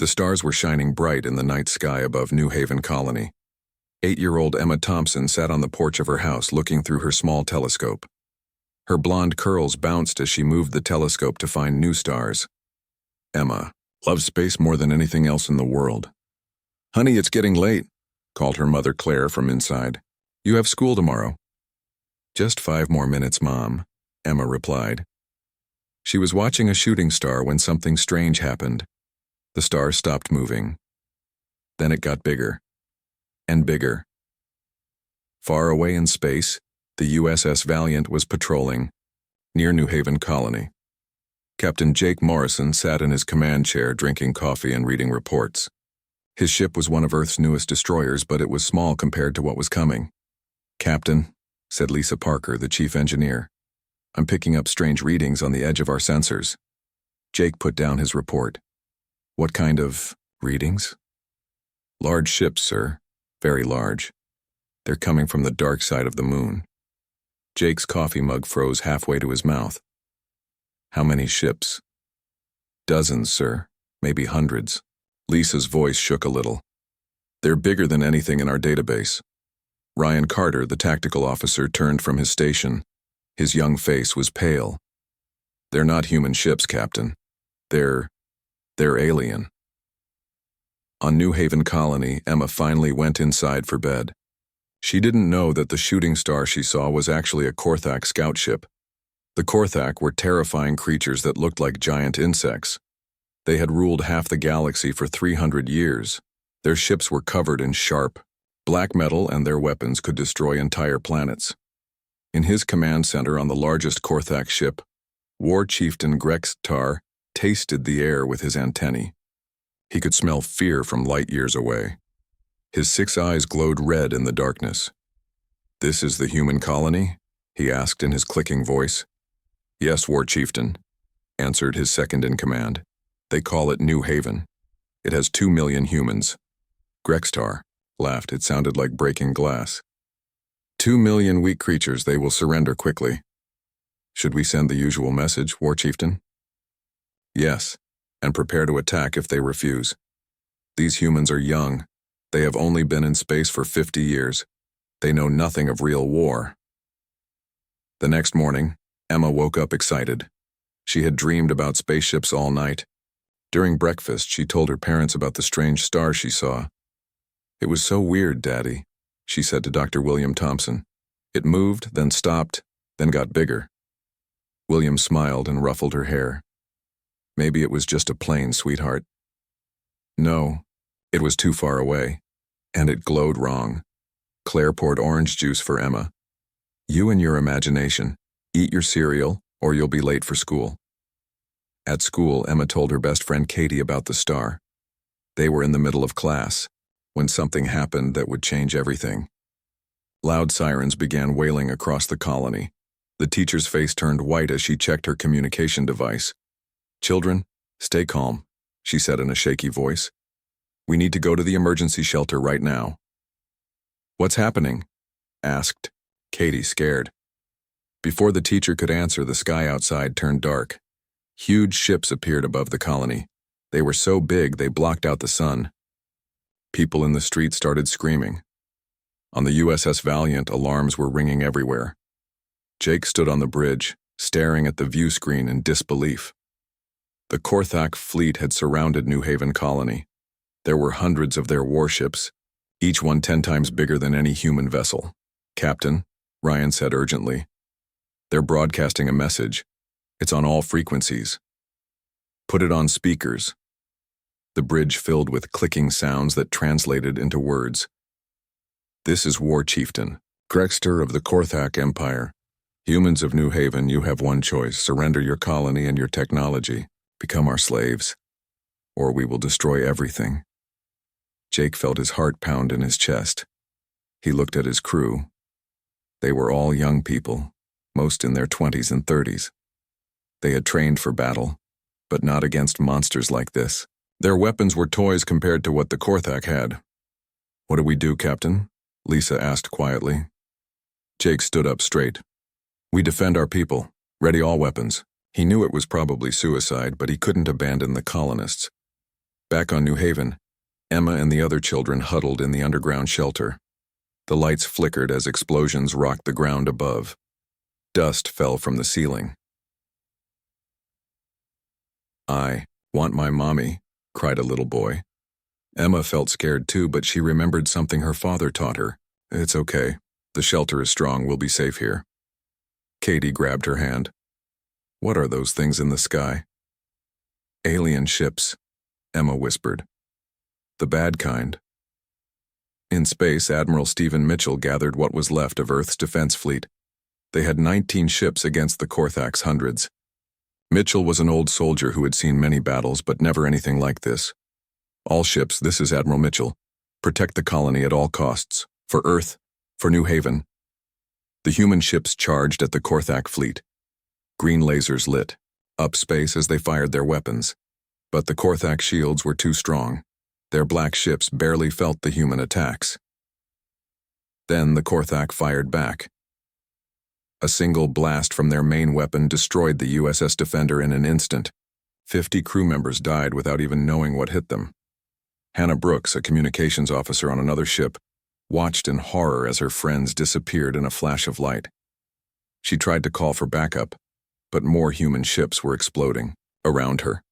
The stars were shining bright in the night sky above New Haven Colony. 8-year-old Emma Thompson sat on the porch of her house looking through her small telescope. Her blonde curls bounced as she moved the telescope to find new stars. Emma loved space more than anything else in the world. "Honey, it's getting late," called her mother Claire from inside. "You have school tomorrow." "Just 5 more minutes, Mom," Emma replied. She was watching a shooting star when something strange happened. The star stopped moving. Then it got bigger and bigger. Far away in space, the USS Valiant was patrolling near New Haven Colony. Captain Jake Morrison sat in his command chair drinking coffee and reading reports. His ship was one of Earth's newest destroyers, but it was small compared to what was coming. "Captain," said Lisa Parker, the chief engineer, "I'm picking up strange readings on the edge of our sensors." Jake put down his report. "What kind of readings?" "Large ships, sir. Very large. They're coming from the dark side of the moon." Jake's coffee mug froze halfway to his mouth. "How many ships?" "Dozens, sir. Maybe hundreds." Lisa's voice shook a little. "They're bigger than anything in our database." Ryan Carter, the tactical officer, turned from his station. His young face was pale. "They're not human ships, Captain. They're alien." On New Haven Colony, Emma finally went inside for bed. She didn't know that the shooting star she saw was actually a Korthak scout ship. The Korthak were terrifying creatures that looked like giant insects. They had ruled half the galaxy for 300 years. Their ships were covered in sharp, black metal, and their weapons could destroy entire planets. In his command center on the largest Korthak ship, War Chieftain Grex Tar tasted the air with his antennae. He could smell fear from light years away. His 6 eyes glowed red in the darkness. "This is the human colony?" he asked in his clicking voice. "Yes, War Chieftain," answered his second-in-command. "They call it New Haven. It has 2 million humans." Grextar laughed. It sounded like breaking glass. 2 million weak creatures. They will surrender quickly. "Should we send the usual message, War Chieftain?" "Yes, and prepare to attack if they refuse. These humans are young. They have only been in space for 50 years. They know nothing of real war." The next morning, Emma woke up excited. She had dreamed about spaceships all night. During breakfast, she told her parents about the strange star she saw. "It was so weird, Daddy," she said to Dr. William Thompson. "It moved, then stopped, then got bigger." William smiled and ruffled her hair. "Maybe it was just a plane, sweetheart." "No, it was too far away, and it glowed wrong." Claire poured orange juice for Emma. "You and your imagination. Eat your cereal, or you'll be late for school." At school, Emma told her best friend Katie about the star. They were in the middle of class when something happened that would change everything. Loud sirens began wailing across the colony. The teacher's face turned white as she checked her communication device. "Children, stay calm," she said in a shaky voice. "We need to go to the emergency shelter right now." "What's happening?" asked Katie, scared. Before the teacher could answer, the sky outside turned dark. Huge ships appeared above the colony. They were so big they blocked out the sun. People in the street started screaming. On the USS Valiant, alarms were ringing everywhere. Jake stood on the bridge, staring at the view screen in disbelief. The Korthak fleet had surrounded New Haven Colony. There were hundreds of their warships, each one 10 times bigger than any human vessel. "Captain," Ryan said urgently, "they're broadcasting a message. It's on all frequencies. Put it on speakers." The bridge filled with clicking sounds that translated into words. "This is War Chieftain, Grexter of the Korthak Empire. Humans of New Haven, you have one choice. Surrender your colony and your technology. Become our slaves. Or we will destroy everything." Jake felt his heart pound in his chest. He looked at his crew. They were all young people, most in their 20s and 30s. They had trained for battle, but not against monsters like this. Their weapons were toys compared to what the Korthak had. "What do we do, Captain?" Lisa asked quietly. Jake stood up straight. "We defend our people. Ready all weapons." He knew it was probably suicide, but he couldn't abandon the colonists. Back on New Haven, Emma and the other children huddled in the underground shelter. The lights flickered as explosions rocked the ground above. Dust fell from the ceiling. "I want my mommy," cried a little boy. Emma felt scared too, but she remembered something her father taught her. "It's okay. The shelter is strong. We'll be safe here." Katie grabbed her hand. "What are those things in the sky?" "Alien ships," Emma whispered. "The bad kind." In space, Admiral Stephen Mitchell gathered what was left of Earth's defense fleet. They had 19 ships against the Korthak's hundreds. Mitchell was an old soldier who had seen many battles, but never anything like this. "All ships, this is Admiral Mitchell. Protect the colony at all costs. For Earth, for New Haven." The human ships charged at the Korthak fleet. Green lasers lit up space as they fired their weapons. But the Korthak shields were too strong. Their black ships barely felt the human attacks. Then the Korthak fired back. A single blast from their main weapon destroyed the USS Defender in an instant. 50 crew members died without even knowing what hit them. Hannah Brooks, a communications officer on another ship, watched in horror as her friends disappeared in a flash of light. She tried to call for backup, but more human ships were exploding around her.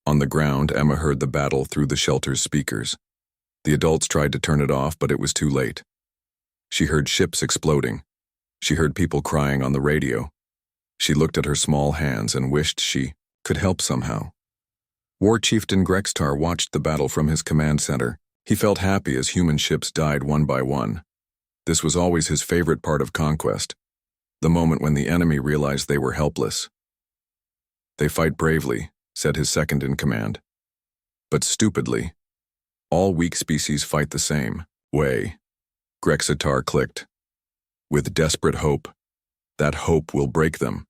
On the ground, Emma heard the battle through the shelter's speakers. The adults tried to turn it off, but it was too late. She heard ships exploding. She heard people crying on the radio. She looked at her small hands and wished she could help somehow. War Chieftain Grextar watched the battle from his command center. He felt happy as human ships died one by one. This was always his favorite part of conquest, the moment when the enemy realized they were helpless. "They fight bravely," said his second-in-command. "But stupidly. All weak species fight the same way." Grextar clicked. "With desperate hope. That hope will break them."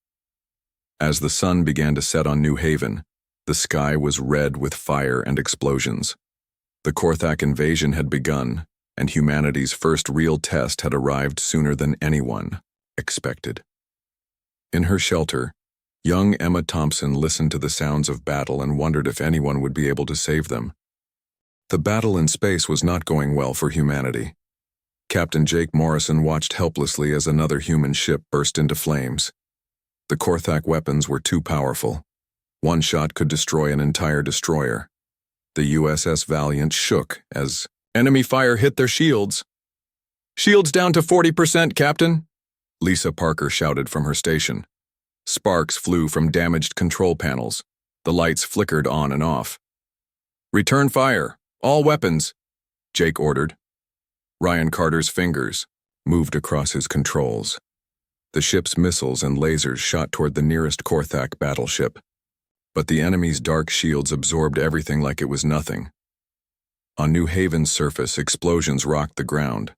As the sun began to set on New Haven, the sky was red with fire and explosions. The Korthak invasion had begun, and humanity's first real test had arrived sooner than anyone expected. In her shelter, young Emma Thompson listened to the sounds of battle and wondered if anyone would be able to save them. The battle in space was not going well for humanity. Captain Jake Morrison watched helplessly as another human ship burst into flames. The Korthak weapons were too powerful. One shot could destroy an entire destroyer. The USS Valiant shook as enemy fire hit their shields. "Shields down to 40%, Captain," Lisa Parker shouted from her station. Sparks flew from damaged control panels. The lights flickered on and off. "Return fire, all weapons," Jake ordered. Ryan Carter's fingers moved across his controls. The ship's missiles and lasers shot toward the nearest Korthak battleship. But the enemy's dark shields absorbed everything like it was nothing. On New Haven's surface, explosions rocked the ground.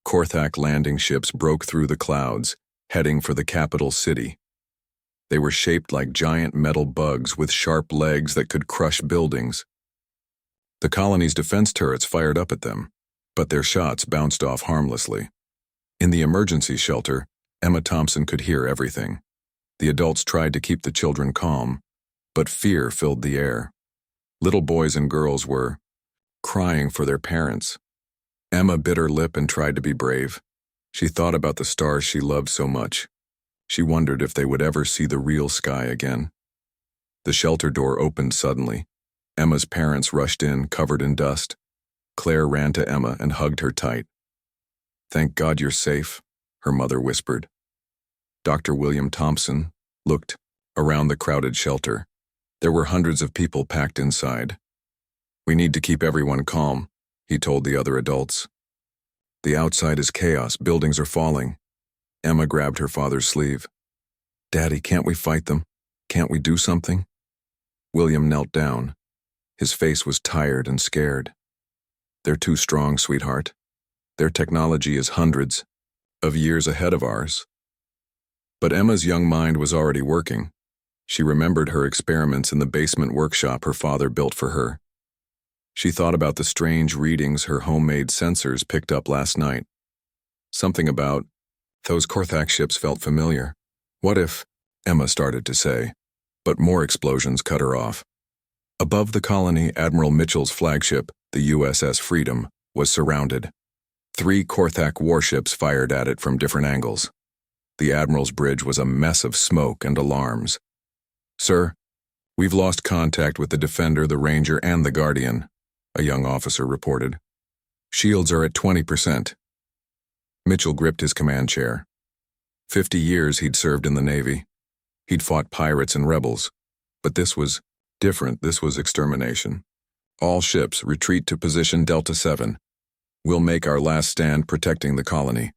Korthak landing ships broke through the clouds, heading for the capital city. They were shaped like giant metal bugs with sharp legs that could crush buildings. The colony's defense turrets fired up at them, but their shots bounced off harmlessly. In the emergency shelter, Emma Thompson could hear everything. The adults tried to keep the children calm, but fear filled the air. Little boys and girls were crying for their parents. Emma bit her lip and tried to be brave. She thought about the stars she loved so much. She wondered if they would ever see the real sky again. The shelter door opened suddenly. Emma's parents rushed in, covered in dust. Claire ran to Emma and hugged her tight. "Thank God you're safe," her mother whispered. Dr. William Thompson looked around the crowded shelter. There were hundreds of people packed inside. "We need to keep everyone calm," he told the other adults. "The outside is chaos. Buildings are falling." Emma grabbed her father's sleeve. "Daddy, can't we fight them? Can't we do something?" William knelt down. His face was tired and scared. "They're too strong, sweetheart. Their technology is hundreds of years ahead of ours." But Emma's young mind was already working. She remembered her experiments in the basement workshop her father built for her. She thought about the strange readings her homemade sensors picked up last night. Something about those Korthak ships felt familiar. What if, Emma started to say, but more explosions cut her off. Above the colony, Admiral Mitchell's flagship, the USS Freedom, was surrounded. 3 Korthak warships fired at it from different angles. The Admiral's bridge was a mess of smoke and alarms. "Sir, we've lost contact with the Defender, the Ranger, and the Guardian," a young officer reported. "Shields are at 20%. Mitchell gripped his command chair. 50 years he'd served in the Navy. He'd fought pirates and rebels. But this was different. This was extermination. "All ships, retreat to position Delta 7. We'll make our last stand protecting the colony."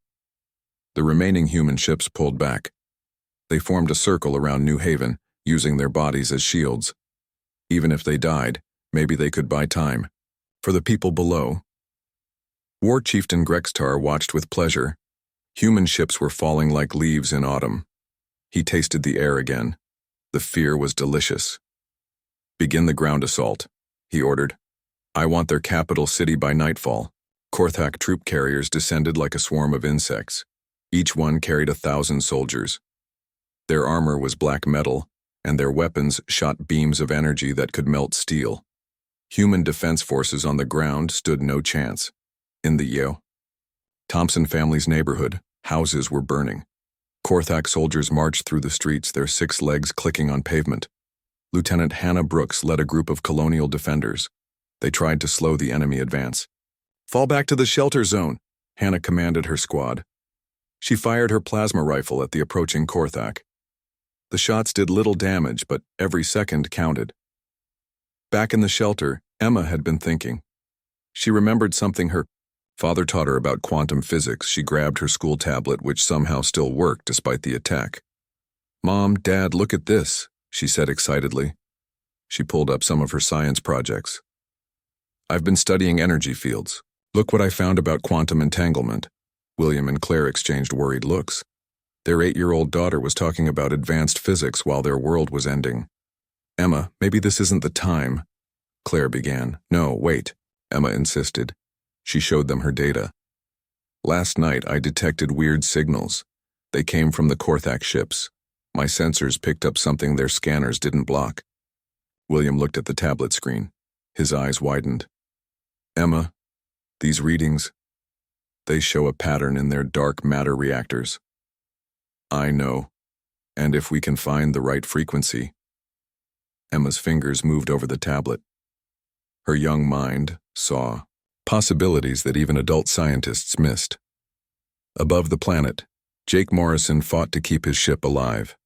The remaining human ships pulled back. They formed a circle around New Haven, using their bodies as shields. Even if they died, maybe they could buy time. For the people below, War Chieftain Grextar watched with pleasure. Human ships were falling like leaves in autumn. He tasted the air again. The fear was delicious. "Begin the ground assault," he ordered. "I want their capital city by nightfall." Korthak troop carriers descended like a swarm of insects. Each one carried 1,000 soldiers. Their armor was black metal, and their weapons shot beams of energy that could melt steel. Human defense forces on the ground stood no chance. In the Thompson family's neighborhood, houses were burning. Korthak soldiers marched through the streets, their 6 legs clicking on pavement. Lieutenant Hannah Brooks led a group of colonial defenders. They tried to slow the enemy advance. "Fall back to the shelter zone," Hannah commanded her squad. She fired her plasma rifle at the approaching Korthak. The shots did little damage, but every second counted. Back in the shelter, Emma had been thinking. She remembered something her father taught her about quantum physics. She grabbed her school tablet, which somehow still worked despite the attack. "Mom, Dad, look at this," she said excitedly. She pulled up some of her science projects. "I've been studying energy fields. Look what I found about quantum entanglement." William and Claire exchanged worried looks. Their 8-year-old daughter was talking about advanced physics while their world was ending. "Emma, maybe this isn't the time," Claire began. "No, wait," Emma insisted. She showed them her data. "Last night I detected weird signals. They came from the Korthak ships. My sensors picked up something their scanners didn't block." William looked at the tablet screen. His eyes widened. "Emma, these readings, they show a pattern in their dark matter reactors." "I know. And if we can find the right frequency." Emma's fingers moved over the tablet. Her young mind saw possibilities that even adult scientists missed. Above the planet, Jake Morrison fought to keep his ship alive.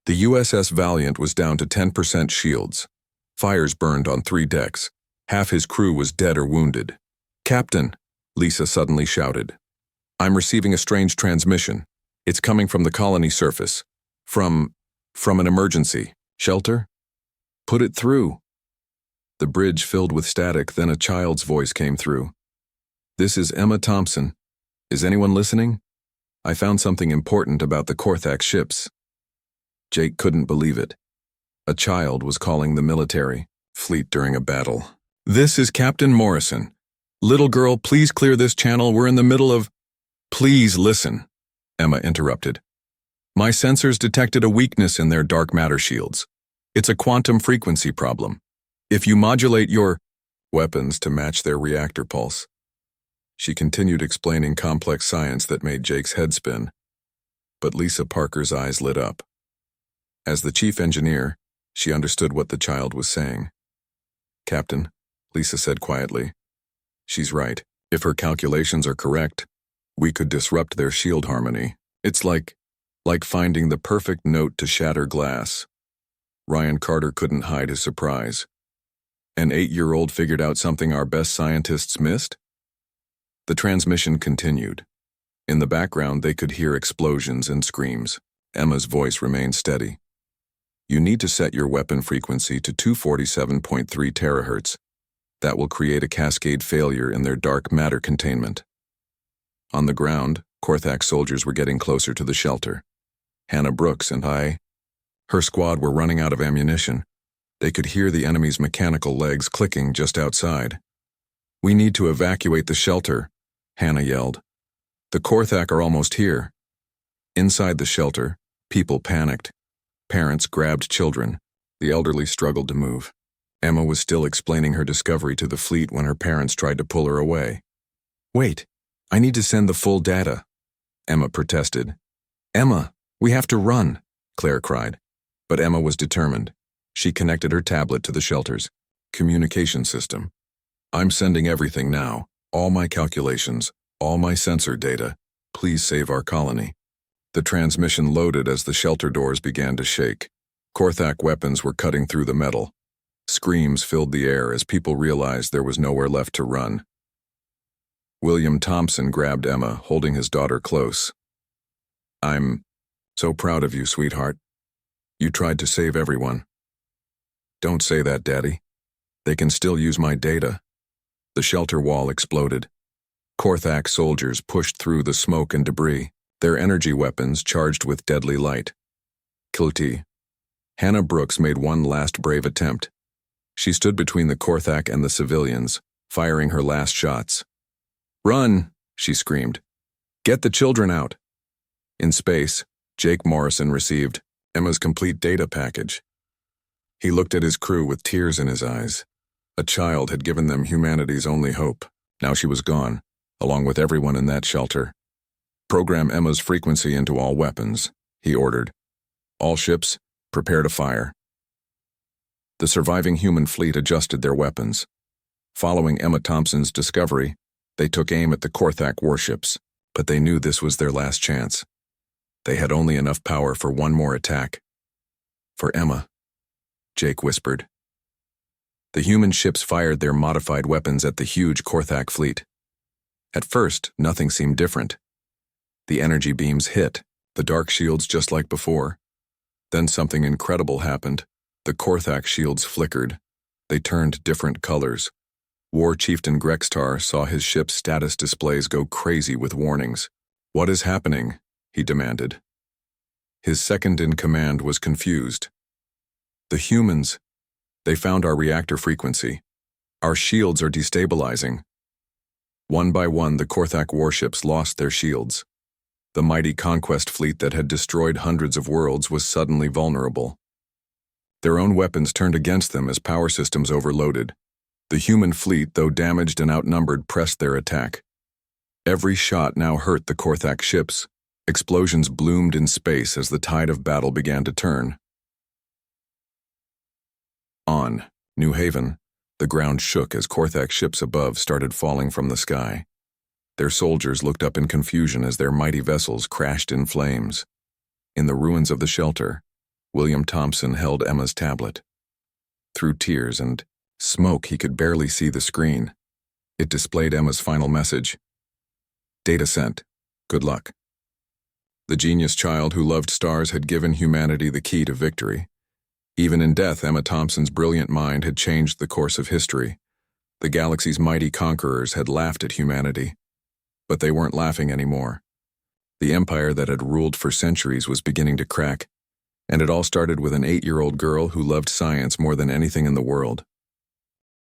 The USS Valiant was down to 10% shields. Fires burned on 3 decks. Half his crew was dead or wounded. "Captain," Lisa suddenly shouted. "I'm receiving a strange transmission. It's coming from the colony surface. From an emergency shelter? Put it through." The bridge filled with static, then a child's voice came through. "This is Emma Thompson. Is anyone listening? I found something important about the Korthak ships." Jake couldn't believe it. A child was calling the military fleet during a battle. "This is Captain Morrison. Little girl, please clear this channel. We're in the middle of—" "Please listen," Emma interrupted. "My sensors detected a weakness in their dark matter shields. It's a quantum frequency problem. If you modulate your weapons to match their reactor pulse." She continued explaining complex science that made Jake's head spin. But Lisa Parker's eyes lit up. As the chief engineer, she understood what the child was saying. "Captain," Lisa said quietly, "she's right. If her calculations are correct, we could disrupt their shield harmony. It's like finding the perfect note to shatter glass." Ryan Carter couldn't hide his surprise. An 8-year-old figured out something our best scientists missed? The transmission continued. In the background, they could hear explosions and screams. Emma's voice remained steady. "You need to set your weapon frequency to 247.3 terahertz. That will create a cascade failure in their dark matter containment." On the ground, Korthak soldiers were getting closer to the shelter. Hannah Brooks and her squad were running out of ammunition. They could hear the enemy's mechanical legs clicking just outside. "We need to evacuate the shelter," Hannah yelled. "The Korthak are almost here." Inside the shelter, people panicked. Parents grabbed children. The elderly struggled to move. Emma was still explaining her discovery to the fleet when her parents tried to pull her away. "Wait, I need to send the full data," Emma protested. "Emma, we have to run," Claire cried. But Emma was determined. She connected her tablet to the shelter's communication system. "I'm sending everything now, all my calculations, all my sensor data. Please save our colony." The transmission loaded as the shelter doors began to shake. Korthak weapons were cutting through the metal. Screams filled the air as people realized there was nowhere left to run. William Thompson grabbed Emma, holding his daughter close. "I'm so proud of you, sweetheart. You tried to save everyone." "Don't say that, Daddy. They can still use my data." The shelter wall exploded. Korthak soldiers pushed through the smoke and debris, their energy weapons charged with deadly light. Kilti. Hannah Brooks made one last brave attempt. She stood between the Korthak and the civilians, firing her last shots. "Run!" she screamed. "Get the children out!" In space, Jake Morrison received Emma's complete data package. He looked at his crew with tears in his eyes. A child had given them humanity's only hope. Now she was gone, along with everyone in that shelter. "Program Emma's frequency into all weapons," he ordered. "All ships, prepare to fire." The surviving human fleet adjusted their weapons. Following Emma Thompson's discovery, they took aim at the Korthak warships, but they knew this was their last chance. They had only enough power for one more attack. "For Emma," Jake whispered. The human ships fired their modified weapons at the huge Korthak fleet. At first, nothing seemed different. The energy beams hit, the dark shields just like before. Then something incredible happened. The Korthak shields flickered. They turned different colors. War Chieftain Grextar saw his ship's status displays go crazy with warnings. "What is happening?" he demanded. His second-in-command was confused. "The humans, they found our reactor frequency. Our shields are destabilizing." One by one, the Korthak warships lost their shields. The mighty conquest fleet that had destroyed hundreds of worlds was suddenly vulnerable. Their own weapons turned against them as power systems overloaded. The human fleet, though damaged and outnumbered, pressed their attack. Every shot now hurt the Korthak ships. Explosions bloomed in space as the tide of battle began to turn. On New Haven, the ground shook as Korthak ships above started falling from the sky. Their soldiers looked up in confusion as their mighty vessels crashed in flames. In the ruins of the shelter, William Thompson held Emma's tablet. Through tears and smoke, he could barely see the screen. It displayed Emma's final message. "Data sent. Good luck." The genius child who loved stars had given humanity the key to victory. Even in death, Emma Thompson's brilliant mind had changed the course of history. The galaxy's mighty conquerors had laughed at humanity. But they weren't laughing anymore. The empire that had ruled for centuries was beginning to crack, and it all started with an 8-year-old girl who loved science more than anything in the world.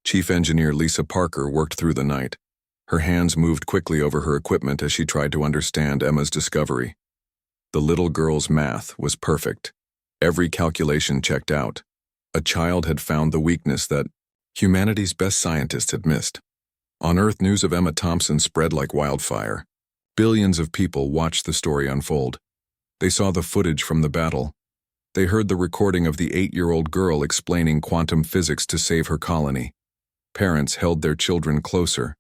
Chief Engineer Lisa Parker worked through the night. Her hands moved quickly over her equipment as she tried to understand Emma's discovery. The little girl's math was perfect. Every calculation checked out. A child had found the weakness that humanity's best scientists had missed. On Earth, news of Emma Thompson spread like wildfire. Billions of people watched the story unfold. They saw the footage from the battle. They heard the recording of the 8-year-old girl explaining quantum physics to save her colony. Parents held their children closer.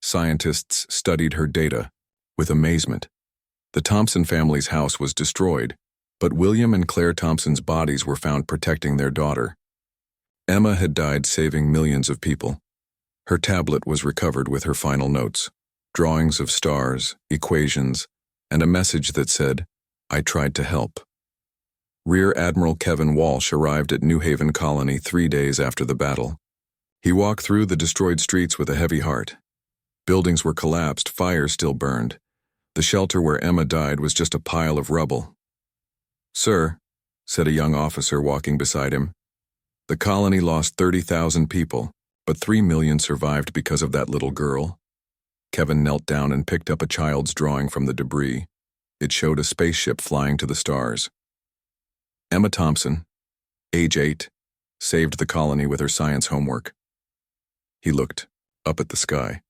Scientists studied her data with amazement. The Thompson family's house was destroyed, but William and Claire Thompson's bodies were found protecting their daughter. Emma had died saving millions of people. Her tablet was recovered with her final notes, drawings of stars, equations, and a message that said, "I tried to help." Rear Admiral Kevin Walsh arrived at New Haven Colony 3 days after the battle. He walked through the destroyed streets with a heavy heart. Buildings were collapsed, fires still burned. The shelter where Emma died was just a pile of rubble. "Sir," said a young officer walking beside him, "the colony lost 30,000 people, but 3 million survived because of that little girl." Kevin knelt down and picked up a child's drawing from the debris. It showed a spaceship flying to the stars. Emma Thompson, age 8, saved the colony with her science homework. He looked up at the sky.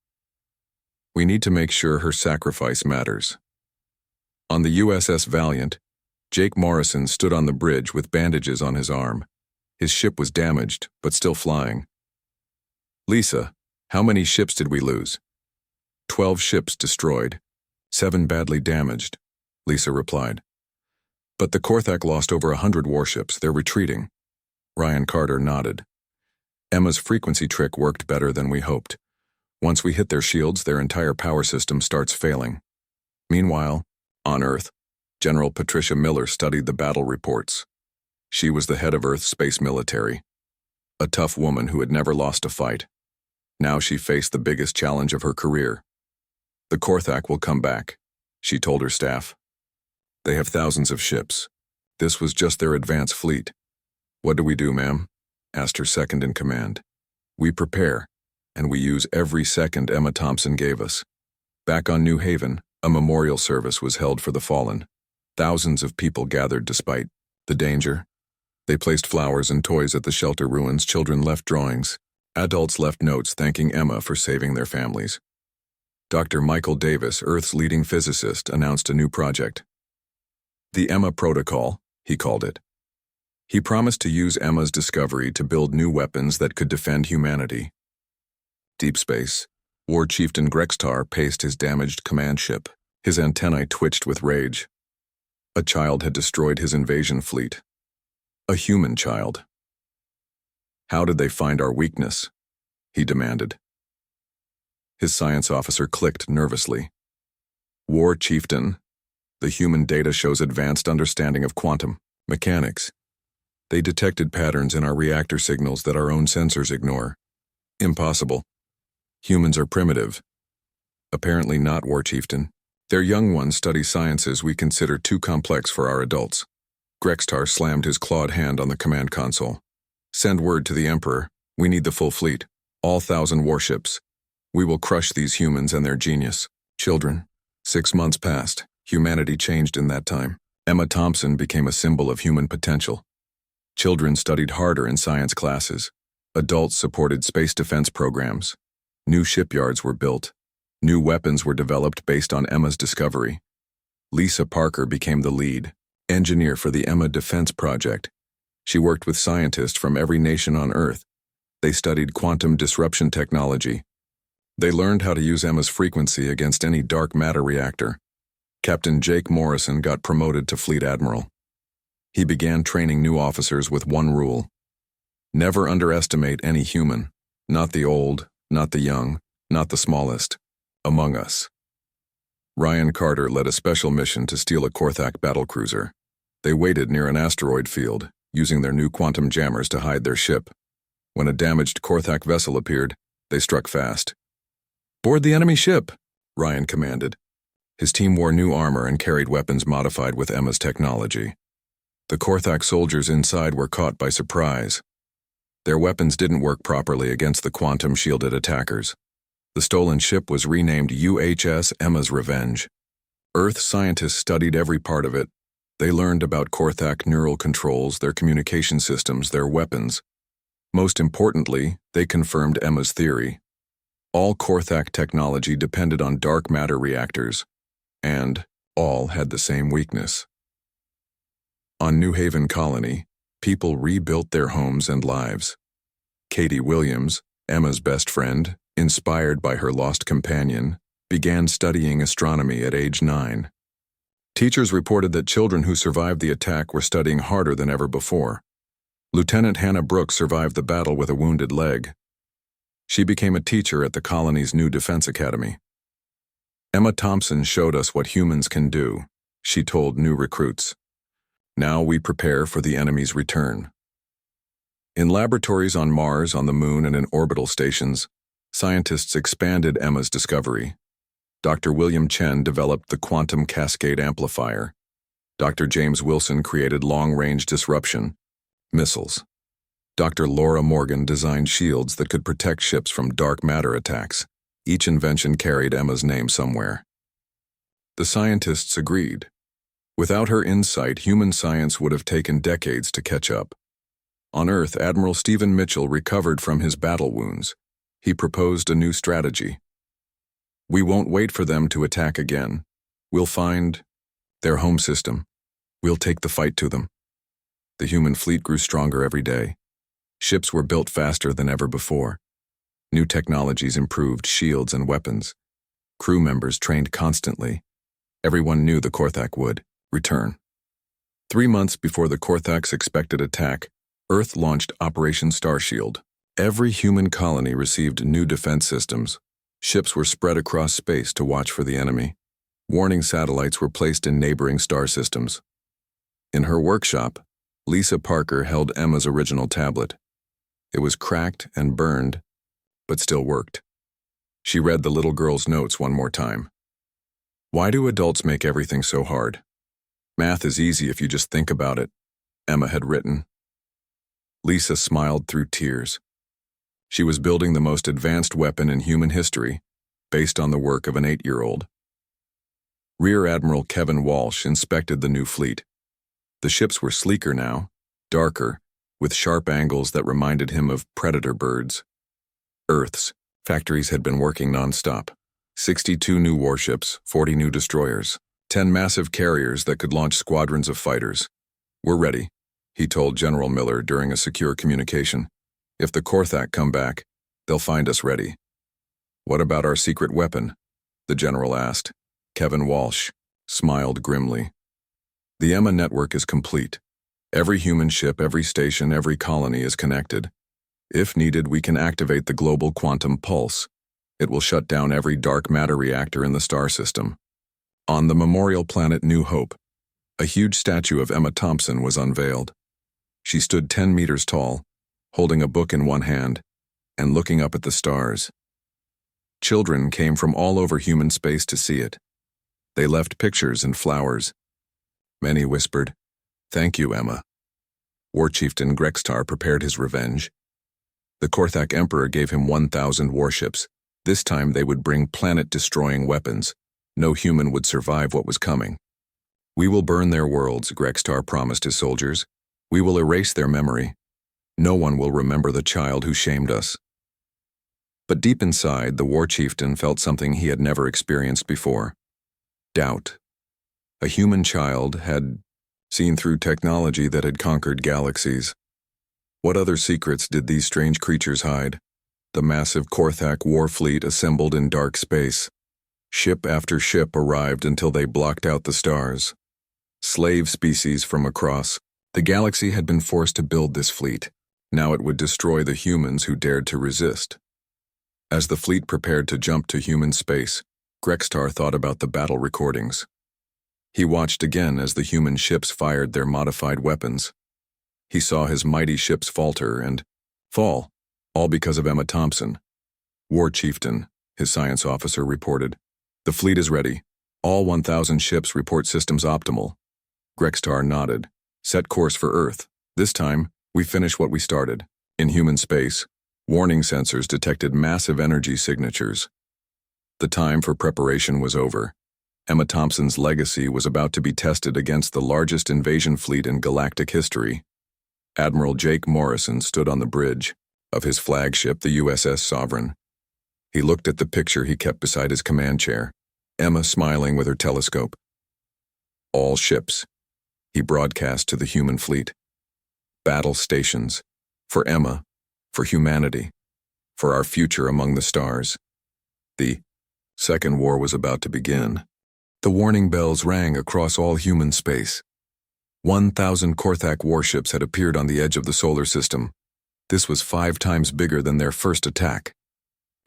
We need to make sure her sacrifice matters. On the USS Valiant, Jake Morrison stood on the bridge with bandages on his arm. His ship was damaged, but still flying. Lisa, how many ships did we lose? 12 ships destroyed, 7 badly damaged, Lisa replied. But the Korthak lost over 100 warships. They're retreating. Ryan Carter nodded. Emma's frequency trick worked better than we hoped. Once we hit their shields, their entire power system starts failing. Meanwhile, on Earth, General Patricia Miller studied the battle reports. She was the head of Earth's space military, a tough woman who had never lost a fight. Now she faced the biggest challenge of her career. The Korthak will come back, she told her staff. They have thousands of ships. This was just their advance fleet. What do we do, ma'am? Asked her second in command. We prepare, and we use every second Emma Thompson gave us. Back on New Haven, a memorial service was held for the fallen. Thousands of people gathered despite the danger. They placed flowers and toys at the shelter ruins. Children left drawings. Adults left notes thanking Emma for saving their families. Dr. Michael Davis, Earth's leading physicist, announced a new project. The Emma Protocol, he called it. He promised to use Emma's discovery to build new weapons that could defend humanity. Deep space. War Chieftain Grextar paced his damaged command ship. His antennae twitched with rage. A child had destroyed his invasion fleet. A human child. How did they find our weakness? He demanded. His science officer clicked nervously. War Chieftain, the human data shows advanced understanding of quantum mechanics. They detected patterns in our reactor signals that our own sensors ignore. Impossible. Humans are primitive. Apparently not, War Chieftain. Their young ones study sciences we consider too complex for our adults. Grextar slammed his clawed hand on the command console. Send word to the Emperor. We need the full fleet. All 1,000 warships. We will crush these humans and their genius. Children. 6 months passed. Humanity changed in that time. Emma Thompson became a symbol of human potential. Children studied harder in science classes. Adults supported space defense programs. New shipyards were built. New weapons were developed based on Emma's discovery. Lisa Parker became the lead engineer for the Emma Defense Project. She worked with scientists from every nation on Earth. They studied quantum disruption technology. They learned how to use Emma's frequency against any dark matter reactor. Captain Jake Morrison got promoted to Fleet Admiral. He began training new officers with one rule. Never underestimate any human, not the old, not the young, not the smallest, among us. Ryan Carter led a special mission to steal a Korthak battlecruiser. They waited near an asteroid field, using their new quantum jammers to hide their ship. When a damaged Korthak vessel appeared, they struck fast. Board the enemy ship, Ryan commanded. His team wore new armor and carried weapons modified with Emma's technology. The Korthak soldiers inside were caught by surprise. Their weapons didn't work properly against the quantum-shielded attackers. The stolen ship was renamed UHS Emma's Revenge. Earth scientists studied every part of it. They learned about Korthak neural controls, their communication systems, their weapons. Most importantly, they confirmed Emma's theory. All Korthak technology depended on dark matter reactors, and all had the same weakness. On New Haven Colony, people rebuilt their homes and lives. Katie Williams, Emma's best friend, inspired by her lost companion, began studying astronomy at age 9. Teachers reported that children who survived the attack were studying harder than ever before. Lieutenant Hannah Brooks survived the battle with a wounded leg. She became a teacher at the colony's new defense academy. Emma Thompson showed us what humans can do, she told new recruits. Now we prepare for the enemy's return. In laboratories on Mars, on the Moon, and in orbital stations, scientists expanded Emma's discovery. Dr. William Chen developed the quantum cascade amplifier. Dr. James Wilson created long-range disruption missiles. Dr. Laura Morgan designed shields that could protect ships from dark matter attacks. Each invention carried Emma's name somewhere. The scientists agreed. Without her insight, human science would have taken decades to catch up. On Earth, Admiral Stephen Mitchell recovered from his battle wounds. He proposed a new strategy. We won't wait for them to attack again. We'll find their home system. We'll take the fight to them. The human fleet grew stronger every day. Ships were built faster than ever before. New technologies improved shields and weapons. Crew members trained constantly. Everyone knew the Korthak would return. 3 months before the Korthak's expected attack, Earth launched Operation Starshield. Every human colony received new defense systems. Ships were spread across space to watch for the enemy. Warning satellites were placed in neighboring star systems. In her workshop, Lisa Parker held Emma's original tablet. It was cracked and burned, but still worked. She read the little girl's notes one more time. Why do adults make everything so hard? Math is easy if you just think about it, Emma had written. Lisa smiled through tears. She was building the most advanced weapon in human history, based on the work of an 8-year-old. Rear Admiral Kevin Walsh inspected the new fleet. The ships were sleeker now, darker, with sharp angles that reminded him of predator birds. Earth's factories had been working non-stop. 62 new warships, 40 new destroyers, 10 massive carriers that could launch squadrons of fighters. We're ready, he told General Miller during a secure communication. If the Korthak come back, they'll find us ready. What about our secret weapon? The general asked. Kevin Walsh smiled grimly. The Emma network is complete. Every human ship, every station, every colony is connected. If needed, we can activate the global quantum pulse. It will shut down every dark matter reactor in the star system. On the memorial planet New Hope, a huge statue of Emma Thompson was unveiled. She stood 10 meters tall, holding a book in one hand and looking up at the stars. Children came from all over human space to see it. They left pictures and flowers. Many whispered, "Thank you, Emma." War Chieftain Grextar prepared his revenge. The Korthak Emperor gave him 1,000 warships. This time they would bring planet-destroying weapons. No human would survive what was coming. We will burn their worlds, Grextar promised his soldiers. We will erase their memory. No one will remember the child who shamed us. But deep inside, the War Chieftain felt something he had never experienced before. Doubt. A human child had seen through technology that had conquered galaxies. What other secrets did these strange creatures hide? The massive Korthak war fleet assembled in dark space. Ship after ship arrived until they blocked out the stars. Slave species from across the galaxy had been forced to build this fleet. Now it would destroy the humans who dared to resist. As the fleet prepared to jump to human space, Grextar thought about the battle recordings. He watched again as the human ships fired their modified weapons. He saw his mighty ships falter and fall, all because of Emma Thompson. War Chieftain, his science officer reported. The fleet is ready. All 1,000 ships report systems optimal. Grextar nodded. Set course for Earth. This time, we finish what we started. In human space, warning sensors detected massive energy signatures. The time for preparation was over. Emma Thompson's legacy was about to be tested against the largest invasion fleet in galactic history. Admiral Jake Morrison stood on the bridge of his flagship, the USS Sovereign. He looked at the picture he kept beside his command chair, Emma smiling with her telescope. All ships, he broadcast to the human fleet. Battle stations, for Emma, for humanity, for our future among the stars. The Second War was about to begin. The warning bells rang across all human space. 1,000 Korthak warships had appeared on the edge of the solar system. This was 5 times bigger than their first attack.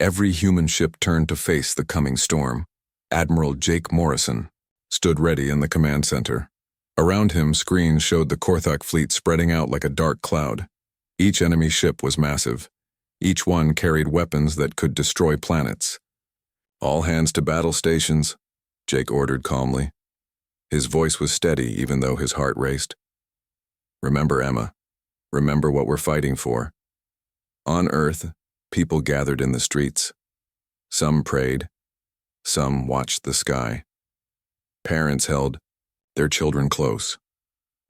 Every human ship turned to face the coming storm. Admiral Jake Morrison stood ready in the command center. Around him, screens showed the Korthak fleet spreading out like a dark cloud. Each enemy ship was massive. Each one carried weapons that could destroy planets. All hands to battle stations, Jake ordered calmly. His voice was steady even though his heart raced. Remember, Emma. Remember what we're fighting for. On Earth, people gathered in the streets. Some prayed. Some watched the sky. Parents held their children close.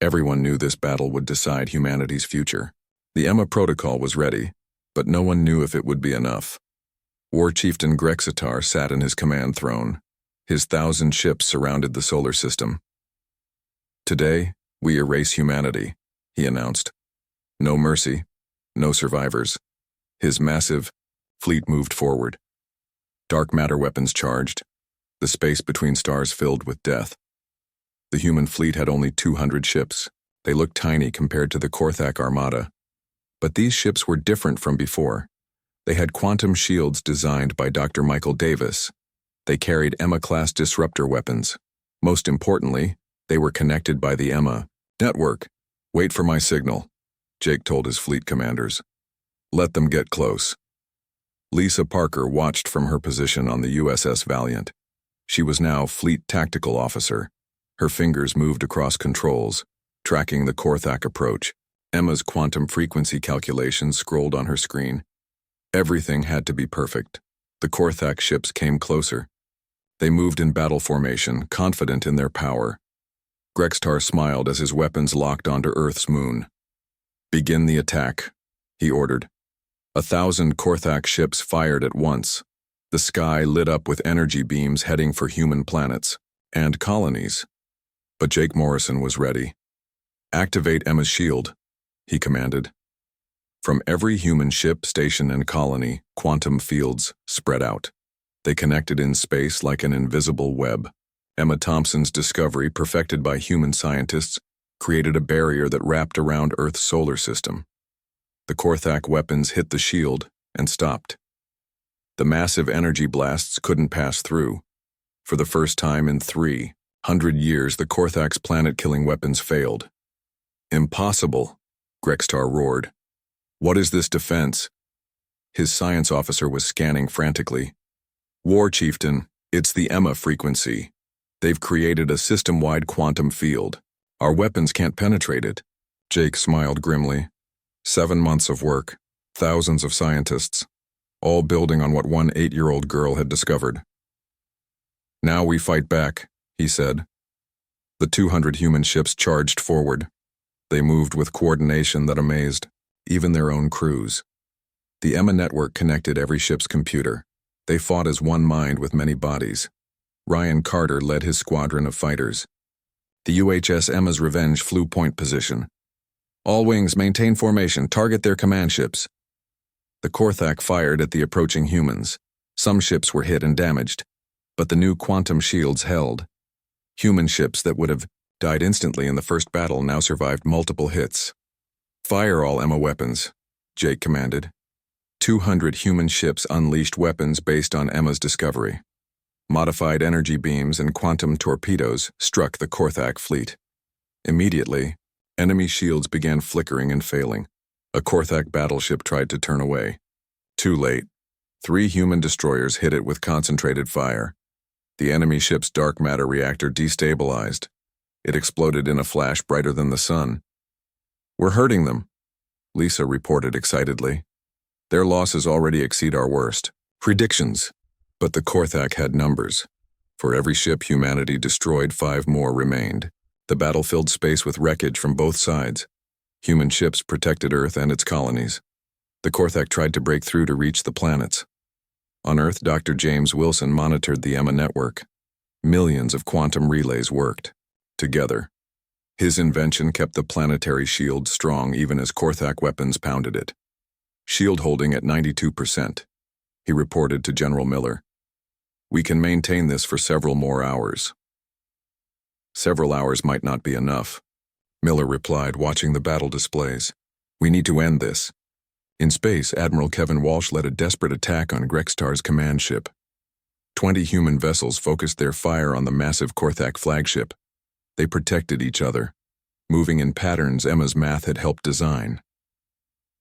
Everyone knew this battle would decide humanity's future. The Emma protocol was ready, but no one knew if it would be enough. War Chieftain Grexitar sat in his command throne. His 1,000 ships surrounded the solar system. "Today, we erase humanity," he announced. "No mercy, no survivors." His massive fleet moved forward. Dark matter weapons charged, the space between stars filled with death. The human fleet had only 200 ships. They looked tiny compared to the Korthak armada. But these ships were different from before. They had quantum shields designed by Dr. Michael Davis. They carried Emma-class disruptor weapons. Most importantly, they were connected by the Emma network. "Wait for my signal," Jake told his fleet commanders. "Let them get close." Lisa Parker watched from her position on the USS Valiant. She was now Fleet Tactical Officer. Her fingers moved across controls, tracking the Korthak approach. Emma's quantum frequency calculations scrolled on her screen. Everything had to be perfect. The Korthak ships came closer. They moved in battle formation, confident in their power. Grexitar smiled as his weapons locked onto Earth's moon. "Begin the attack," he ordered. 1,000 Korthak ships fired at once. The sky lit up with energy beams heading for human planets and colonies. But Jake Morrison was ready. "Activate Emma's shield," he commanded. From every human ship, station, and colony, quantum fields spread out. They connected in space like an invisible web. Emma Thompson's discovery, perfected by human scientists, created a barrier that wrapped around Earth's solar system. The Korthak weapons hit the shield and stopped. The massive energy blasts couldn't pass through. For the first time in 300 years, the Korthak's planet-killing weapons failed. "Impossible," Grexitar roared. "What is this defense?" His science officer was scanning frantically. "War Chieftain, it's the Emma frequency. They've created a system-wide quantum field. Our weapons can't penetrate it." Jake smiled grimly. 7 months of work, thousands of scientists, all building on what one 8-year-old girl had discovered. "Now we fight back," he said. The 200 human ships charged forward. They moved with coordination that amazed even their own crews. The Emma network connected every ship's computer. They fought as one mind with many bodies. Ryan Carter led his squadron of fighters. The UHS Emma's Revenge flew point position. "All wings maintain formation, target their command ships." The Korthak fired at the approaching humans. Some ships were hit and damaged, but the new quantum shields held. Human ships that would have died instantly in the first battle now survived multiple hits. "Fire all Emma weapons," Jake commanded. 200 human ships unleashed weapons based on Emma's discovery. Modified energy beams and quantum torpedoes struck the Korthak fleet. Immediately, enemy shields began flickering and failing. A Korthak battleship tried to turn away. Too late. 3 human destroyers hit it with concentrated fire. The enemy ship's dark matter reactor destabilized. It exploded in a flash brighter than the sun. "We're hurting them," Lisa reported excitedly. "Their losses already exceed our worst predictions." But the Korthak had numbers. For every ship humanity destroyed, 5 more remained. The battle filled space with wreckage from both sides. Human ships protected Earth and its colonies. The Korthak tried to break through to reach the planets. On Earth, Dr. James Wilson monitored the Emma network. Millions of quantum relays worked together. His invention kept the planetary shield strong even as Korthak weapons pounded it. "Shield holding at 92%, he reported to General Miller. "We can maintain this for several more hours." "Several hours might not be enough," Miller replied, watching the battle displays. "We need to end this." In space, Admiral Kevin Walsh led a desperate attack on Grexitar's command ship. 20 human vessels focused their fire on the massive Korthak flagship. They protected each other, moving in patterns Emma's math had helped design.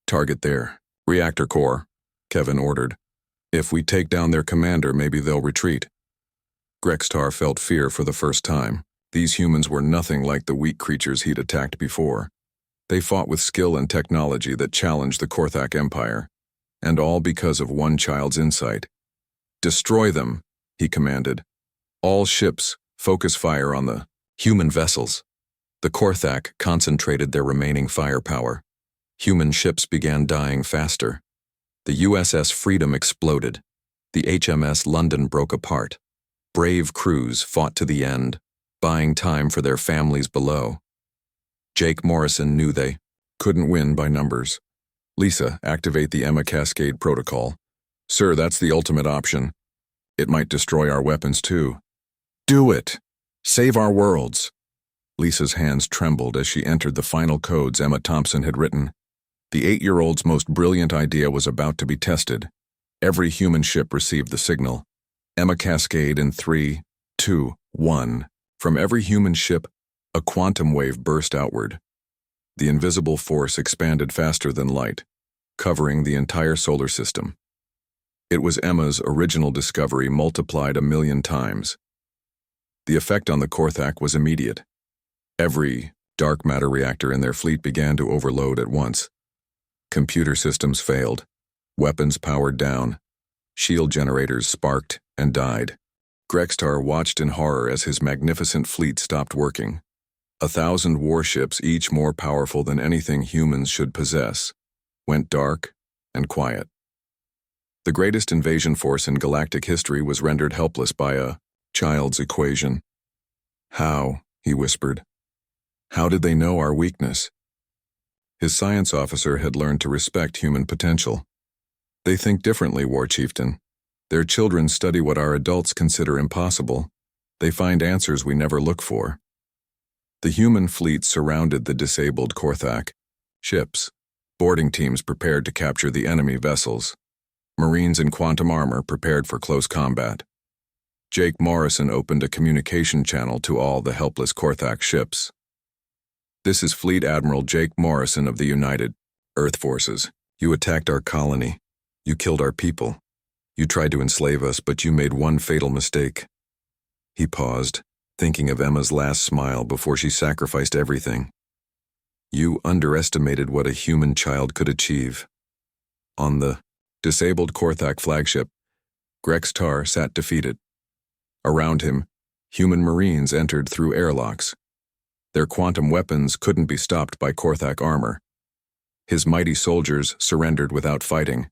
"Target their reactor core," Kevin ordered. "If we take down their commander, maybe they'll retreat." Grexitar felt fear for the first time. These humans were nothing like the weak creatures he'd attacked before. They fought with skill and technology that challenged the Korthak Empire, and all because of one child's insight. "Destroy them," he commanded. "All ships, focus fire on the human vessels." The Korthak concentrated their remaining firepower. Human ships began dying faster. The USS Freedom exploded. The HMS London broke apart. Brave crews fought to the end, buying time for their families below. Jake Morrison knew they couldn't win by numbers. Lisa, activate the Emma Cascade Protocol. Sir, that's the ultimate option. It might destroy our weapons too. Do it! Save our worlds! Lisa's hands trembled as she entered the final codes Emma Thompson had written. The 8-year-old's most brilliant idea was about to be tested. Every human ship received the signal. Emma Cascade in 3, 2, 1. From every human ship, a quantum wave burst outward. The invisible force expanded faster than light, covering the entire solar system. It was Emma's original discovery multiplied 1,000,000 times. The effect on the Korthak was immediate. Every dark matter reactor in their fleet began to overload at once. Computer systems failed. Weapons powered down. Shield generators sparked and died. Grextar watched in horror as his magnificent fleet stopped working. 1,000 warships, each more powerful than anything humans should possess, went dark and quiet. The greatest invasion force in galactic history was rendered helpless by a child's equation. How, he whispered. How did they know our weakness? His science officer had learned to respect human potential. They think differently, War Chieftain. Their children study what our adults consider impossible. They find answers we never look for. The human fleet surrounded the disabled Korthak. Ships, boarding teams prepared to capture the enemy vessels. Marines in quantum armor prepared for close combat. Jake Morrison opened a communication channel to all the helpless Korthak ships. This is Fleet Admiral Jake Morrison of the United Earth Forces. You attacked our colony. You killed our people. You tried to enslave us, but you made one fatal mistake. He paused, thinking of Emma's last smile before she sacrificed everything. You underestimated what a human child could achieve. On the disabled Korthak flagship, Grextar sat defeated. Around him, human marines entered through airlocks. Their quantum weapons couldn't be stopped by Korthak armor. His mighty soldiers surrendered without fighting.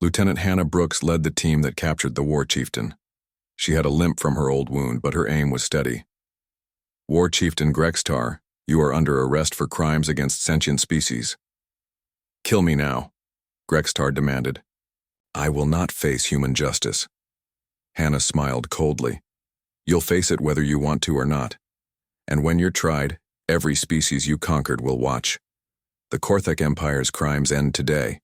Lieutenant Hannah Brooks led the team that captured the War Chieftain. She had a limp from her old wound, but her aim was steady. War Chieftain Grextar, you are under arrest for crimes against sentient species. Kill me now, Grextar demanded. I will not face human justice. Hannah smiled coldly. You'll face it whether you want to or not. And when you're tried, every species you conquered will watch. The Korthak Empire's crimes end today.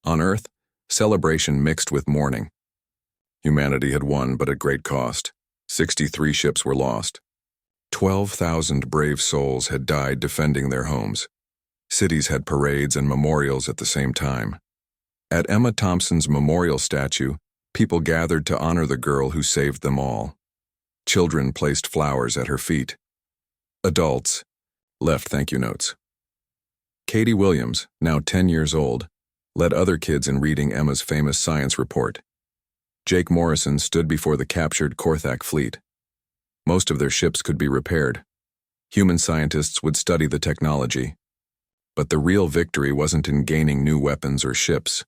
On Earth, celebration mixed with mourning. Humanity had won, but at great cost. 63 ships were lost. 12,000 brave souls had died defending their homes. Cities had parades and memorials at the same time. At Emma Thompson's memorial statue, people gathered to honor the girl who saved them all. Children placed flowers at her feet. Adults left thank you notes. Katie Williams, now 10 years old, led other kids in reading Emma's famous science report. Jake Morrison stood before the captured Korthak fleet. Most of their ships could be repaired. Human scientists would study the technology. But the real victory wasn't in gaining new weapons or ships.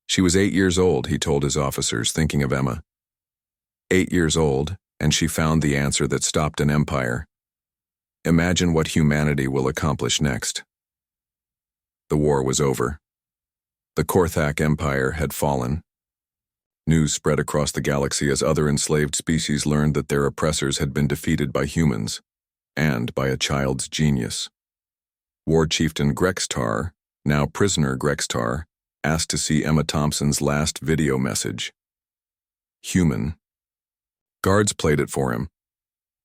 She was 8 years old, he told his officers, thinking of Emma. 8 years old, and she found the answer that stopped an empire. Imagine what humanity will accomplish next. The war was over. The Korthak Empire had fallen. News spread across the galaxy as other enslaved species learned that their oppressors had been defeated by humans, and by a child's genius. War Chieftain Grextar, now prisoner Grextar, asked to see Emma Thompson's last video message. Human. Guards played it for him.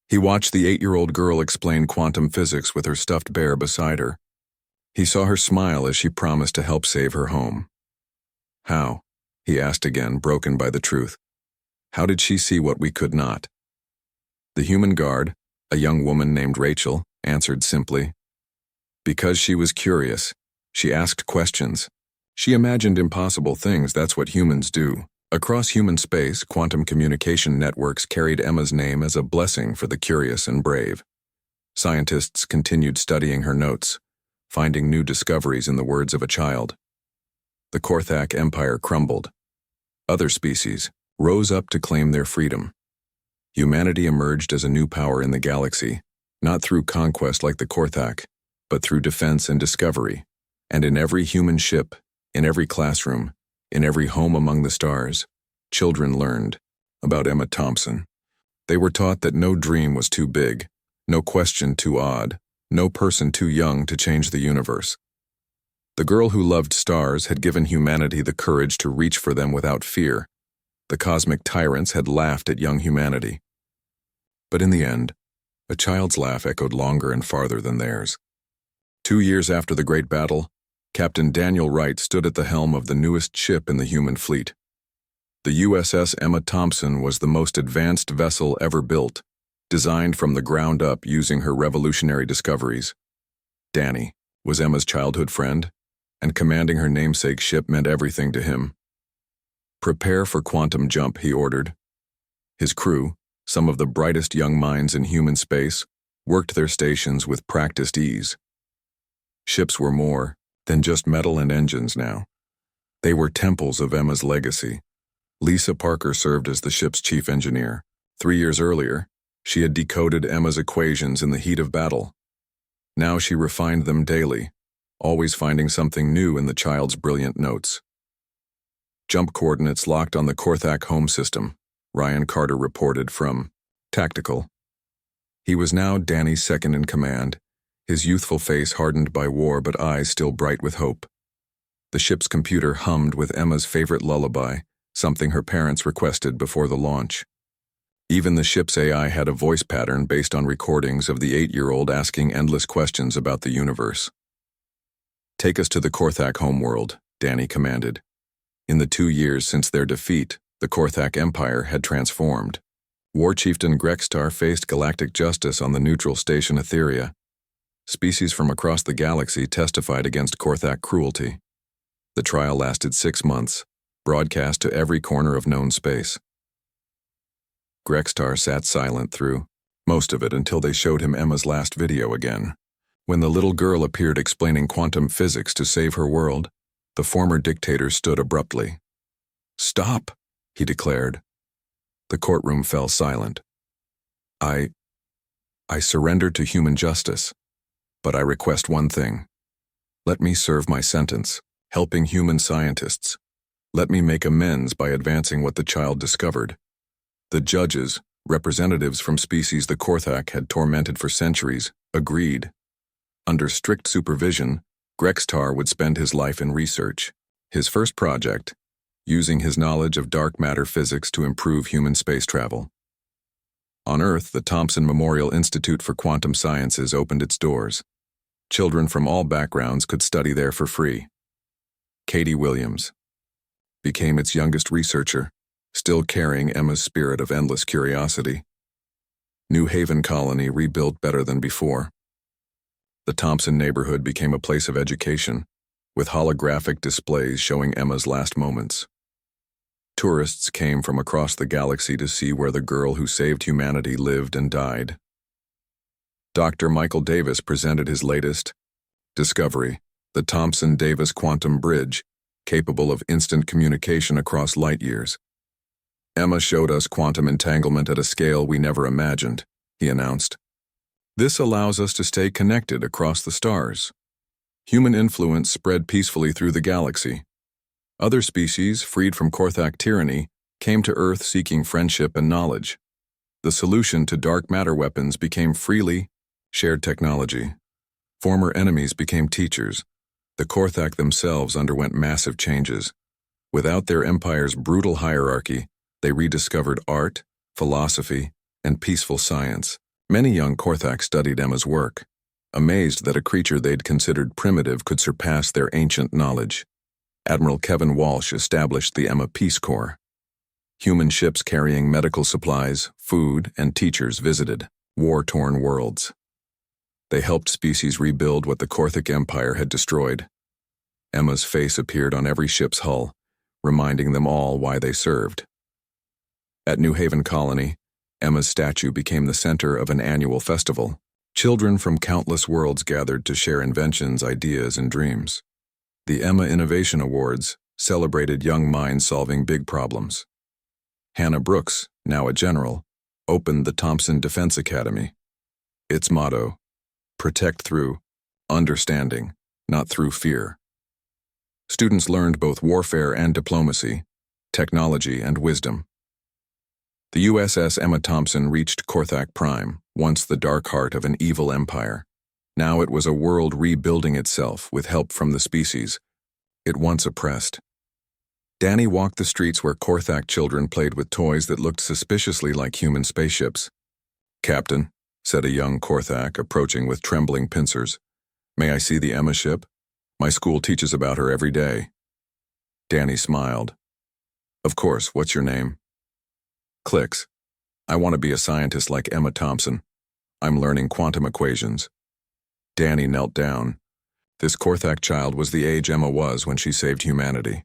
He watched the 8-year-old girl explain quantum physics with her stuffed bear beside her. He saw her smile as she promised to help save her home. How? He asked again, broken by the truth. How did she see what we could not? The human guard, a young woman named Rachel, answered simply. Because she was curious. She asked questions. She imagined impossible things. That's what humans do. Across human space, quantum communication networks carried Emma's name as a blessing for the curious and brave. Scientists continued studying her notes. finding new discoveries in the words of a child. The Korthak Empire crumbled. Other species rose up to claim their freedom. Humanity emerged as a new power in the galaxy, not through conquest like the Korthak, but through defense and discovery. And in every human ship, in every classroom, in every home among the stars, children learned about Emma Thompson. They were taught that no dream was too big, no question too odd, no person too young to change the universe. The girl who loved stars had given humanity the courage to reach for them without fear. The cosmic tyrants had laughed at young humanity. But in the end, a child's laugh echoed longer and farther than theirs. 2 years after the Great Battle, Captain Daniel Wright stood at the helm of the newest ship in the human fleet. The USS Emma Thompson was the most advanced vessel ever built, designed from the ground up using her revolutionary discoveries. Danny was Emma's childhood friend, and commanding her namesake ship meant everything to him. "Prepare for quantum jump," he ordered. His crew, some of the brightest young minds in human space, worked their stations with practiced ease. Ships were more than just metal and engines now. They were temples of Emma's legacy. Lisa Parker served as the ship's chief engineer. 3 years earlier, she had decoded Emma's equations in the heat of battle. Now she refined them daily, always finding something new in the child's brilliant notes. "Jump coordinates locked on the Korthak home system," Ryan Carter reported from Tactical. He was now Danny's second in command, his youthful face hardened by war but eyes still bright with hope. The ship's computer hummed with Emma's favorite lullaby, something her parents requested before the launch. Even the ship's AI had a voice pattern based on recordings of the 8-year-old asking endless questions about the universe. "Take us to the Korthak homeworld," Danny commanded. In the 2 years since their defeat, the Korthak Empire had transformed. War Chieftain Grextar faced galactic justice on the neutral station Etheria. Species from across the galaxy testified against Korthak cruelty. The trial lasted 6 months, broadcast to every corner of known space. Grextar sat silent through most of it until they showed him Emma's last video again. When the little girl appeared explaining quantum physics to save her world, the former dictator stood abruptly. "Stop," he declared. The courtroom fell silent. I surrender to human justice, but I request one thing. Let me serve my sentence, helping human scientists. Let me make amends by advancing what the child discovered." The judges, representatives from species the Korthak had tormented for centuries, agreed. Under strict supervision, Grextar would spend his life in research. His first project, using his knowledge of dark matter physics to improve human space travel. On Earth, the Thompson Memorial Institute for Quantum Sciences opened its doors. Children from all backgrounds could study there for free. Katie Williams became its youngest researcher, still carrying Emma's spirit of endless curiosity. New Haven Colony rebuilt better than before. The Thompson neighborhood became a place of education, with holographic displays showing Emma's last moments. Tourists came from across the galaxy to see where the girl who saved humanity lived and died. Dr. Michael Davis presented his latest discovery, the Thomson-Davis Quantum Bridge, capable of instant communication across light years. "Emma showed us quantum entanglement at a scale we never imagined," he announced. "This allows us to stay connected across the stars. Human influence spread peacefully through the galaxy. Other species, freed from Korthak tyranny, came to Earth seeking friendship and knowledge. The solution to dark matter weapons became freely shared technology. Former enemies became teachers. The Korthak themselves underwent massive changes. Without their empire's brutal hierarchy, they rediscovered art, philosophy, and peaceful science. Many young Korthak studied Emma's work, amazed that a creature they'd considered primitive could surpass their ancient knowledge. Admiral Kevin Walsh established the Emma Peace Corps. Human ships carrying medical supplies, food, and teachers visited war-torn worlds. They helped species rebuild what the Korthak Empire had destroyed. Emma's face appeared on every ship's hull, reminding them all why they served. At New Haven Colony, Emma's statue became the center of an annual festival. Children from countless worlds gathered to share inventions, ideas, and dreams. The Emma Innovation Awards celebrated young minds solving big problems. Hannah Brooks, now a general, opened the Thompson Defense Academy. Its motto, protect through understanding, not through fear. Students learned both warfare and diplomacy, technology and wisdom. The USS Emma Thompson reached Korthak Prime, once the dark heart of an evil empire. Now it was a world rebuilding itself with help from the species it once oppressed. Danny walked the streets where Korthak children played with toys that looked suspiciously like human spaceships. "Captain," said a young Korthak, approaching with trembling pincers, "may I see the Emma ship? My school teaches about her every day." Danny smiled. "Of course, what's your name?" "Clicks. I want to be a scientist like Emma Thompson. I'm learning quantum equations." Danny knelt down. This Korthak child was the age Emma was when she saved humanity.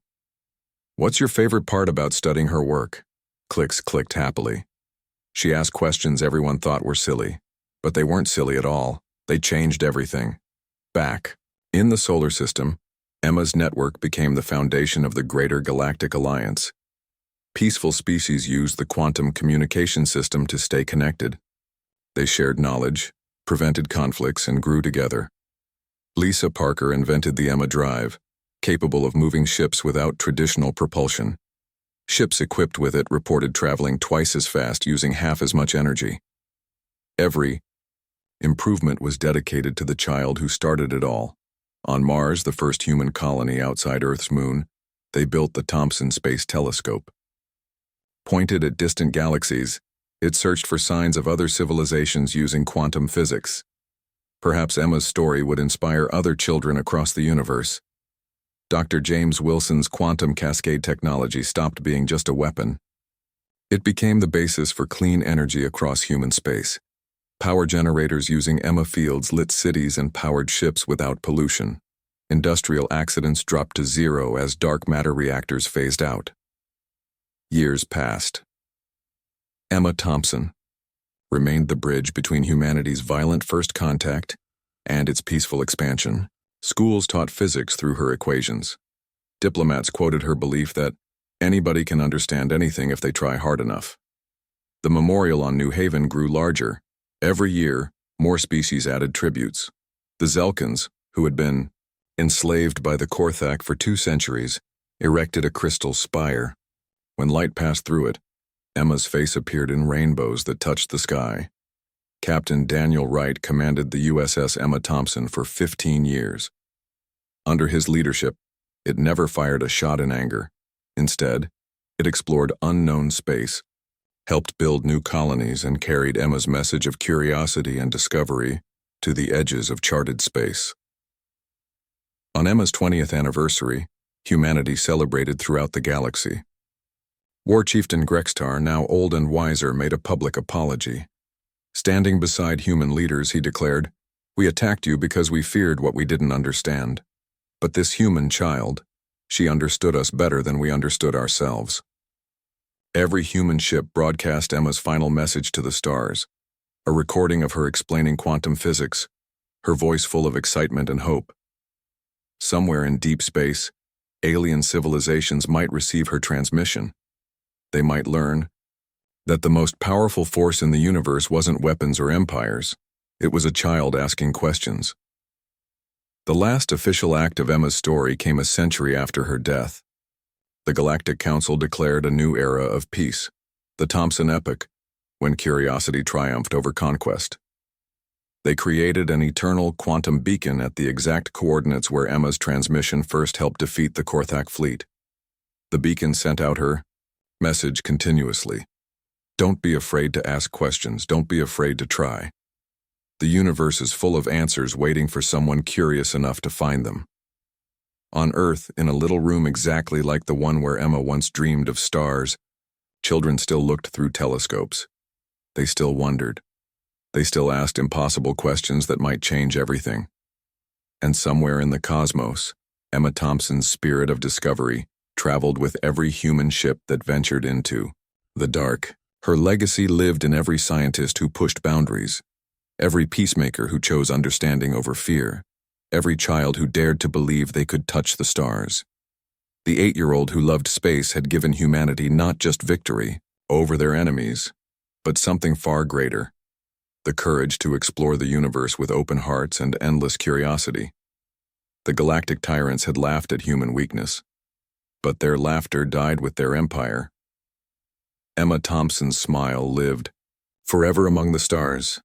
"What's your favorite part about studying her work?" Clicks clicked happily. She asked questions everyone thought were silly, but they weren't silly at all. They changed everything. Back in the solar system, Emma's network became the foundation of the greater Galactic Alliance. Peaceful species used the quantum communication system to stay connected. They shared knowledge, prevented conflicts, and grew together. Lisa Parker invented the Emma Drive, capable of moving ships without traditional propulsion. Ships equipped with it reported traveling twice as fast using half as much energy. Every improvement was dedicated to the child who started it all. On Mars, the first human colony outside Earth's moon, they built the Thompson Space Telescope. Pointed at distant galaxies, it searched for signs of other civilizations using quantum physics. Perhaps Emma's story would inspire other children across the universe. Dr. James Wilson's quantum cascade technology stopped being just a weapon. It became the basis for clean energy across human space. Power generators using Emma fields lit cities and powered ships without pollution. Industrial accidents dropped to zero as dark matter reactors phased out. Years passed. Emma Thompson remained the bridge between humanity's violent first contact and its peaceful expansion. Schools taught physics through her equations. Diplomats quoted her belief that anybody can understand anything if they try hard enough. The memorial on New Haven grew larger. Every year, more species added tributes. The Zelkins, who had been enslaved by the Korthak for 2 centuries, erected a crystal spire. When light passed through it, Emma's face appeared in rainbows that touched the sky. Captain Daniel Wright commanded the USS Emma Thompson for 15 years. Under his leadership, it never fired a shot in anger. Instead, it explored unknown space, helped build new colonies, and carried Emma's message of curiosity and discovery to the edges of charted space. On Emma's 20th anniversary, humanity celebrated throughout the galaxy. War Chieftain Grextar, now old and wiser, made a public apology. Standing beside human leaders, he declared, "We attacked you because we feared what we didn't understand. But this human child, she understood us better than we understood ourselves." Every human ship broadcast Emma's final message to the stars, a recording of her explaining quantum physics, her voice full of excitement and hope. Somewhere in deep space, alien civilizations might receive her transmission. They might learn that the most powerful force in the universe wasn't weapons or empires. It was a child asking questions. The last official act of Emma's story came a century after her death. The Galactic Council declared a new era of peace, the Thompson Epoch, when curiosity triumphed over conquest. They created an eternal quantum beacon at the exact coordinates where Emma's transmission first helped defeat the Korthak fleet. The beacon sent out her message continuously. Don't be afraid to ask questions. Don't be afraid to try. The universe is full of answers waiting for someone curious enough to find them. On Earth, in a little room exactly like the one where Emma once dreamed of stars, children still looked through telescopes. They still wondered. They still asked impossible questions that might change everything. And somewhere in the cosmos, Emma Thompson's spirit of discovery traveled with every human ship that ventured into the dark. Her legacy lived in every scientist who pushed boundaries, every peacemaker who chose understanding over fear, every child who dared to believe they could touch the stars. The 8-year-old who loved space had given humanity not just victory over their enemies, but something far greater: the courage to explore the universe with open hearts and endless curiosity. The Galactic Tyrants had laughed at human weakness, but their laughter died with their empire. Emma Thompson's smile lived forever among the stars.